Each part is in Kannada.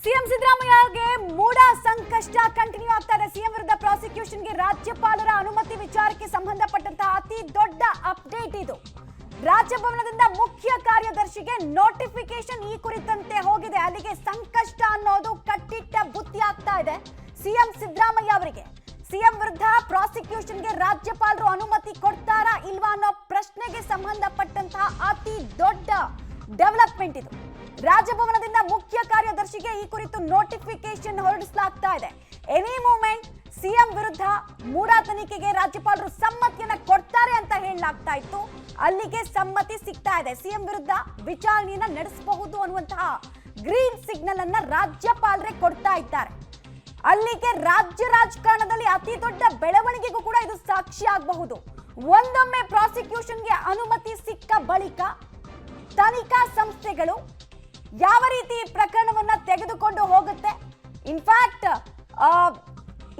ಸಿಎಂ ಸಿದ್ದರಾಮಯ್ಯಗೆ ಮೂಡ ಸಂಕಷ್ಟ ಕಂಟಿನ್ಯೂ ಆಗ್ತಾ ಇದೆ. ಸಿಎಂ ವಿರುದ್ಧ ಪ್ರಾಸಿಕ್ಯೂಷನ್ಗೆ ರಾಜ್ಯಪಾಲರ ಅನುಮತಿ ವಿಚಾರಕ್ಕೆ ಸಂಬಂಧಪಟ್ಟಂತಹ ಅತಿ ದೊಡ್ಡ ಅಪ್ಡೇಟ್ ಇದು. ರಾಜಭವನದಿಂದ ಮುಖ್ಯ ಕಾರ್ಯದರ್ಶಿಗೆ ನೋಟಿಫಿಕೇಶನ್ ಈ ಕುರಿತಂತೆ ಹೋಗಿದೆ. ಅಲ್ಲಿಗೆ ಸಂಕಷ್ಟ ಅನ್ನೋದು ಕಟ್ಟಿಟ್ಟ ಬುತ್ತಿ ಆಗ್ತಾ ಇದೆ ಸಿಎಂ ಸಿದ್ದರಾಮಯ್ಯ ಅವರಿಗೆ. ಸಿಎಂ ವಿರುದ್ಧ ಪ್ರಾಸಿಕ್ಯೂಷನ್ಗೆ ರಾಜ್ಯಪಾಲರು ಅನುಮತಿ ಕೊಡ್ತಾರಾ ಇಲ್ವಾ ಅನ್ನೋ ಪ್ರಶ್ನೆಗೆ ಸಂಬಂಧಪಟ್ಟಂತಹ ಅತಿ ದೊಡ್ಡ ಡೆವಲಪ್ಮೆಂಟ್ ಇದು. ರಾಜಭವನದಿಂದ ಮುಖ್ಯ ಕಾರ್ಯದರ್ಶಿಗೆ ಈ ಕುರಿತು ನೋಟಿಫಿಕೇಶನ್ ಹೊರಡಿಸಲಾಗ್ತಾ ಇದೆ. ಎನಿ ಮೂಮೆಂಟ್ ಸಿಎಂ ವಿರುದ್ಧ ಮೂಡಾ ತನಿಖೆಗೆ ರಾಜ್ಯಪಾಲರು ಸಮ್ಮತಿಯನ್ನ ಕೊಡ್ತಾರೆ ಅಂತ ಹೇಳಲಾಗ್ತಾ ಇತ್ತು. ಅಲ್ಲಿಗೆ ಸಮ್ಮತಿ ಸಿಗ್ತಾ ಇದೆ. ಸಿಎಂ ವಿರುದ್ಧ ವಿಚಾರಣೆಯನ್ನ ನಡೆಸಬಹುದು ಅನ್ನುವಂತಹ ಗ್ರೀನ್ ಸಿಗ್ನಲ್ ಅನ್ನ ರಾಜ್ಯಪಾಲರೇ ಕೊಡ್ತಾ ಇದ್ದಾರೆ. ಅಲ್ಲಿಗೆ ರಾಜ್ಯ ರಾಜಕಾರಣದಲ್ಲಿ ಅತಿ ದೊಡ್ಡ ಬೆಳವಣಿಗೆಗೂ ಕೂಡ ಇದು ಸಾಕ್ಷಿ ಆಗಬಹುದು. ಒಂದೊಮ್ಮೆ ಪ್ರಾಸಿಕ್ಯೂಷನ್ಗೆ ಅನುಮತಿ ಸಿಕ್ಕ ಬಳಿಕ ತನಿಖಾ ಸಂಸ್ಥೆಗಳು ಯಾವ ರೀತಿ ಪ್ರಕರಣವನ್ನ ತೆಗೆದುಕೊಂಡು ಹೋಗುತ್ತೆ, ಇನ್ಫ್ಯಾಕ್ಟ್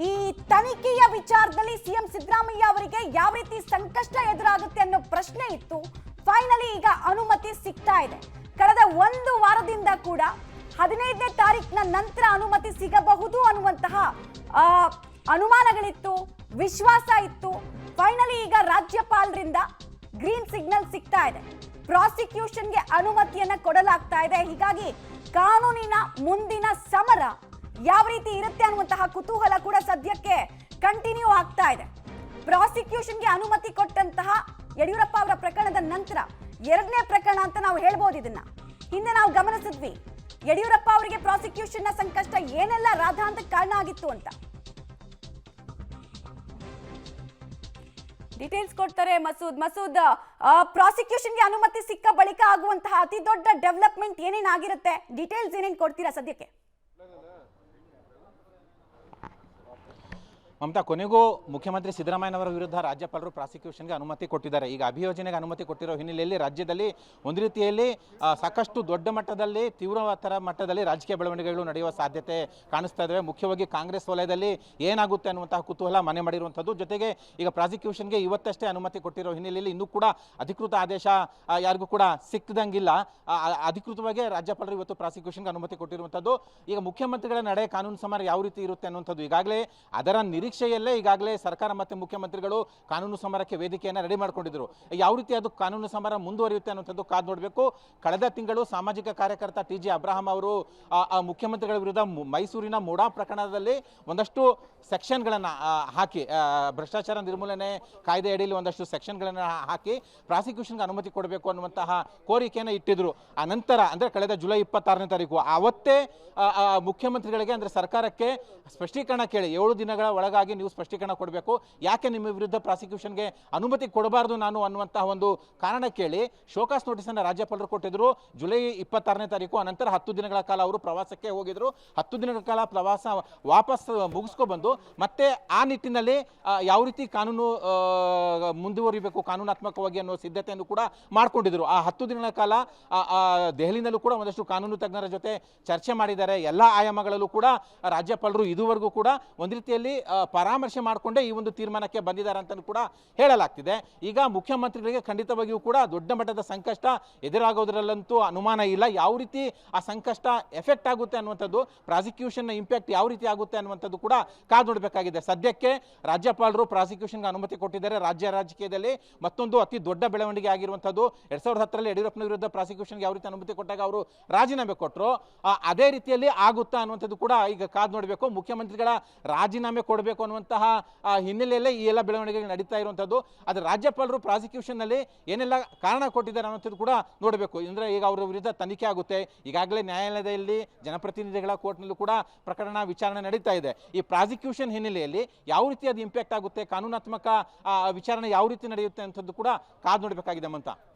ಈ ತನಿಖೆಯ ವಿಚಾರದಲ್ಲಿ ಸಿಎಂ ಸಿದ್ದರಾಮಯ್ಯ ಅವರಿಗೆ ಯಾವ ರೀತಿ ಸಂಕಷ್ಟ ಎದುರಾಗುತ್ತೆ ಅನ್ನೋ ಪ್ರಶ್ನೆ ಇತ್ತು. ಫೈನಲಿ ಈಗ ಅನುಮತಿ ಸಿಗ್ತಾ ಇದೆ. ಕಳೆದ ಒಂದು ವಾರದಿಂದ ಕೂಡ 15ನೇ ತಾರೀಕಿನ ನಂತರ ಅನುಮತಿ ಸಿಗಬಹುದು ಅನ್ನುವಂತಹ ಅನುಮಾನಗಳಿತ್ತು, ವಿಶ್ವಾಸ ಇತ್ತು. ಫೈನಲಿ ಈಗ ರಾಜ್ಯಪಾಲರಿಂದ ಗ್ರೀನ್ ಸಿಗ್ನಲ್ ಸಿಗ್ತಾ ಇದೆ. ಪ್ರಾಸಿಕ್ಯೂಷನ್ಗೆ ಅನುಮತಿಯನ್ನ ಕೊಡಲಾಗ್ತಾ ಇದೆ. ಹೀಗಾಗಿ ಕಾನೂನಿನ ಮುಂದಿನ ಸಮರ ಯಾವ ರೀತಿ ಇರುತ್ತೆ ಅನ್ನುವಂತಹ ಕುತೂಹಲ ಕೂಡ ಸದ್ಯಕ್ಕೆ ಕಂಟಿನ್ಯೂ ಆಗ್ತಾ ಇದೆ. ಪ್ರಾಸಿಕ್ಯೂಷನ್ಗೆ ಅನುಮತಿ ಕೊಟ್ಟಂತಹ ಯಡಿಯೂರಪ್ಪ ಅವರ ಪ್ರಕರಣದ ನಂತರ ಎರಡನೇ ಪ್ರಕರಣ ಅಂತ ನಾವು ಹೇಳ್ಬೋದು. ಇದನ್ನ ಹಿಂದೆ ನಾವು ಗಮನಿಸಿದ್ವಿ. ಯಡಿಯೂರಪ್ಪ ಅವರಿಗೆ ಪ್ರಾಸಿಕ್ಯೂಷನ್ ನ ಸಂಕಷ್ಟ ಏನೆಲ್ಲ ರಾಧಾಂತಕ್ಕೆ ಕಾರಣ ಆಗಿತ್ತು ಅಂತ. ಡೀಟೇಲ್ಸ್ ಕೊಡ್ತಾರೆ ಮಸೂದ್. ಪ್ರಾಸಿಕ್ಯೂಷನ್ಗೆ ಅನುಮತಿ ಸಿಕ್ಕ ಬಳಿಕ ಆಗುವಂತಹ ಅತಿ ದೊಡ್ಡ ಡೆವಲಪ್ಮೆಂಟ್ ಏನೇನಾಗಿರುತ್ತೆ, ಡೀಟೇಲ್ಸ್ ಏನೇನು ಕೊಡ್ತೀರಾ ಸದ್ಯಕ್ಕೆ? ಮಮತಾ, ಕೊನೆಗೂ ಮುಖ್ಯಮಂತ್ರಿ ಸಿದ್ದರಾಮಯ್ಯನವರ ವಿರುದ್ಧ ರಾಜ್ಯಪಾಲರು ಪ್ರಾಸಿಕ್ಯೂಷನ್ಗೆ ಅನುಮತಿ ಕೊಟ್ಟಿದ್ದಾರೆ. ಈಗ ಅಭಿಯೋಜನೆಗೆ ಅನುಮತಿ ಕೊಟ್ಟಿರೋ ಹಿನ್ನೆಲೆಯಲ್ಲಿ ರಾಜ್ಯದಲ್ಲಿ ಒಂದು ರೀತಿಯಲ್ಲಿ ಸಾಕಷ್ಟು ದೊಡ್ಡ ಮಟ್ಟದಲ್ಲಿ ತೀವ್ರತರ ಮಟ್ಟದಲ್ಲಿ ರಾಜಕೀಯ ಬೆಳವಣಿಗೆಗಳು ನಡೆಯುವ ಸಾಧ್ಯತೆ ಕಾಣಿಸ್ತಾ ಇದ್ದಾವೆ. ಮುಖ್ಯವಾಗಿ ಕಾಂಗ್ರೆಸ್ ವಲಯದಲ್ಲಿ ಏನಾಗುತ್ತೆ ಅನ್ನುವಂತಹ ಕುತೂಹಲ ಮನೆ ಮಾಡಿರುವಂಥದ್ದು. ಜೊತೆಗೆ ಈಗ ಪ್ರಾಸಿಕ್ಯೂಷನ್ಗೆ ಇವತ್ತಷ್ಟೇ ಅನುಮತಿ ಕೊಟ್ಟಿರೋ ಹಿನ್ನೆಲೆಯಲ್ಲಿ ಇನ್ನೂ ಕೂಡ ಅಧಿಕೃತ ಆದೇಶ ಯಾರಿಗೂ ಕೂಡ ಸಿಕ್ಕದಂಗಿಲ್ಲ. ಅಧಿಕೃತವಾಗಿ ರಾಜ್ಯಪಾಲರು ಇವತ್ತು ಪ್ರಾಸಿಕ್ಯೂಷನ್ಗೆ ಅನುಮತಿ ಕೊಟ್ಟಿರುವಂಥದ್ದು. ಈಗ ಮುಖ್ಯಮಂತ್ರಿಗಳ ನಡೆ ಕಾನೂನು ಸಮರ ಯಾವ ರೀತಿ ಇರುತ್ತೆ ಅನ್ನುವಂಥದ್ದು ಈಗಾಗಲೇ ಅದರ ನಿರೀಕ್ಷೆಯಲ್ಲೇ ಈಗಾಗಲೇ ಸರ್ಕಾರ ಮತ್ತು ಮುಖ್ಯಮಂತ್ರಿಗಳು ಕಾನೂನು ಸಮರಕ್ಕೆ ವೇದಿಕೆಯನ್ನು ರೆಡಿ ಮಾಡಿಕೊಂಡಿದ್ರು. ಯಾವ ರೀತಿ ಅದು ಕಾನೂನು ಸಮರ ಮುಂದುವರಿಯುತ್ತೆ ಅನ್ನುವಂಥದ್ದು ಕಾದು ನೋಡಬೇಕು. ಕಳೆದ ತಿಂಗಳು ಸಾಮಾಜಿಕ ಕಾರ್ಯಕರ್ತ TG ಅಬ್ರಹಾಂ ಅವರು ಮುಖ್ಯಮಂತ್ರಿಗಳ ವಿರುದ್ಧ ಮೈಸೂರಿನ ಮೂಡಾ ಪ್ರಕರಣದಲ್ಲಿ ಒಂದಷ್ಟು ಸೆಕ್ಷನ್ಗಳನ್ನು ಹಾಕಿ, ಭ್ರಷ್ಟಾಚಾರ ನಿರ್ಮೂಲನೆ ಕಾಯ್ದೆ ಅಡಿಯಲ್ಲಿ ಒಂದಷ್ಟು ಸೆಕ್ಷನ್ಗಳನ್ನು ಹಾಕಿ ಪ್ರಾಸಿಕ್ಯೂಷನ್ಗೆ ಅನುಮತಿ ಕೊಡಬೇಕು ಅನ್ನುವಂತಹ ಕೋರಿಕೆಯನ್ನು ಇಟ್ಟಿದ್ರು. ಆ ನಂತರ ಅಂದರೆ ಕಳೆದ ಜುಲೈ 26ನೇ ತಾರೀಕು ಅವತ್ತೇ ಮುಖ್ಯಮಂತ್ರಿಗಳಿಗೆ ಅಂದರೆ ಸರ್ಕಾರಕ್ಕೆ ಸ್ಪಷ್ಟೀಕರಣ ಕೇಳಿ 7 ದಿನಗಳ ಒಳಗಾಗಿ ನೀವು ಸ್ಪಷ್ಟೀಕರಣ ಕೊಡಬೇಕು, ಯಾಕೆ ನಿಮ್ಮ ವಿರುದ್ಧ ಪ್ರಾಸಿಕ್ಯೂಷನ್ಗೆ ಅನುಮತಿ ಕೊಡಬಾರ್ದು ನಾನು ಅನ್ನುವಂತಹ ಒಂದು ಕಾರಣ ಕೇಳಿ ಶೋಕಾಸ್ ನೋಟಿಸನ್ನು ರಾಜ್ಯಪಾಲರು ಕೊಟ್ಟಿದ್ರು ಜುಲೈ 26ನೇ ತಾರೀಕು. ಅನಂತರ 10 ದಿನಗಳ ಕಾಲ ಅವರು ಪ್ರವಾಸಕ್ಕೆ ಹೋಗಿದ್ರು. 10 ದಿನಗಳ ಕಾಲ ಪ್ರವಾಸ ವಾಪಸ್ ಮುಗಿಸ್ಕೊಬಂದು ಮತ್ತೆ ಆ ನಿಟ್ಟಿನಲ್ಲಿ ಯಾವ ರೀತಿ ಕಾನೂನು ಮುಂದುವರಿಬೇಕು ಕಾನೂನಾತ್ಮಕವಾಗಿ ಅನ್ನೋ ಸಿದ್ಧತೆಯನ್ನು ಕೂಡ ಮಾಡಿಕೊಂಡಿದ್ರು. ಆ 10 ದಿನಗಳ ಕಾಲ ದೆಹಲಿನಲ್ಲೂ ಕೂಡ ಒಂದಷ್ಟು ಕಾನೂನು ತಜ್ಞರ ಜೊತೆ ಚರ್ಚೆ ಮಾಡಿದ್ದಾರೆ. ಎಲ್ಲ ಆಯಾಮಗಳಲ್ಲೂ ಕೂಡ ರಾಜ್ಯಪಾಲರು ಇದುವರೆಗೂ ಕೂಡ ಒಂದು ರೀತಿಯಲ್ಲಿ ಪರಾಮರ್ಶೆ ಮಾಡಿಕೊಂಡೇ ಈ ಒಂದು ತೀರ್ಮಾನಕ್ಕೆ ಬಂದಿದ್ದಾರೆ ಅಂತ ಕೂಡ ಹೇಳಲಾಗ್ತಿದೆ. ಈಗ ಮುಖ್ಯಮಂತ್ರಿಗಳಿಗೆ ಖಂಡಿತವಾಗಿಯೂ ಕೂಡ ದೊಡ್ಡ ಮಟ್ಟದ ಸಂಕಷ್ಟ ಎದುರಾಗೋದ್ರಲ್ಲಂತೂ ಅನುಮಾನ ಇಲ್ಲ. ಯಾವ ರೀತಿ ಆ ಸಂಕಷ್ಟ ಎಫೆಕ್ಟ್ ಆಗುತ್ತೆ ಅನ್ನುವಂಥದ್ದು, ಪ್ರಾಸಿಕ್ಯೂಷನ್ನ ಇಂಪ್ಯಾಕ್ಟ್ ಯಾವ ರೀತಿ ಆಗುತ್ತೆ ಅನ್ನುವಂಥದ್ದು ಕೂಡ ಕಾದು ನೋಡಬೇಕಾಗಿದೆ. ಸದ್ಯಕ್ಕೆ ರಾಜ್ಯಪಾಲರು ಪ್ರಾಸಿಕ್ಯೂಷನ್ಗೆ ಅನುಮತಿ ಕೊಟ್ಟಿದ್ದಾರೆ. ರಾಜ್ಯ ರಾಜಕೀಯದಲ್ಲಿ ಮತ್ತೊಂದು ಅತಿ ದೊಡ್ಡ ಬೆಳವಣಿಗೆ ಆಗಿರುವಂಥದ್ದು 2010ರಲ್ಲಿ ಯಡಿಯೂರಪ್ಪನ ವಿರುದ್ಧ ಪ್ರಾಸಿಕ್ಯೂಷನ್ಗೆ ಯಾವ ರೀತಿ ಅನುಮತಿ ಕೊಟ್ಟಾಗ ಅವರು ರಾಜೀನಾಮೆ ಕೊಟ್ಟರು, ಅದೇ ರೀತಿಯಲ್ಲಿ ಆಗುತ್ತಾ ಅನ್ನುವಂಥದ್ದು ಕೂಡ ಈಗ ಕಾದು ನೋಡಬೇಕು. ಮುಖ್ಯಮಂತ್ರಿಗಳ ರಾಜೀನಾಮೆ ಕೊಡಬೇಕು ಅನ್ನುವಂತಹ ಹಿನ್ನೆಲೆಯಲ್ಲೇ ಈ ಎಲ್ಲ ಬೆಳವಣಿಗೆಗಳು ನಡೀತಾ ಇರುವಂಥದ್ದು. ಆದರೆ ರಾಜ್ಯಪಾಲರು ಪ್ರಾಸಿಕ್ಯೂಷನ್ನಲ್ಲಿ ಏನೆಲ್ಲ ಕಾರಣ ಕೊಟ್ಟಿದ್ದಾರೆ ಅನ್ನೋಂಥದ್ದು ಕೂಡ ನೋಡಬೇಕು. ಅಂದರೆ ಈಗ ಅವರ ವಿರುದ್ಧ ತನಿಖೆ ಆಗುತ್ತೆ. ಈಗಾಗಲೇ ನ್ಯಾಯಾಲಯದಲ್ಲಿ ಜನಪ್ರತಿನಿಧಿಗಳ ಕೋರ್ಟ್ನಲ್ಲೂ ಕೂಡ ಪ್ರಕರಣ ವಿಚಾರಣೆ ನಡೀತಾ ಇದೆ. ಈ ಪ್ರಾಸಿಕ್ಯೂಷನ್ ಹಿನ್ನೆಲೆಯಲ್ಲಿ ಯಾವ ರೀತಿ ಅದು ಇಂಪ್ಯಾಕ್ಟ್ ಆಗುತ್ತೆ, ಕಾನೂನಾತ್ಮಕ ವಿಚಾರಣೆ ಯಾವ ರೀತಿ ನಡೆಯುತ್ತೆ ಅಂತದ್ದು ಕೂಡ ಕಾದು ನೋಡಬೇಕಾಗಿದೆ ಮಮತಾ.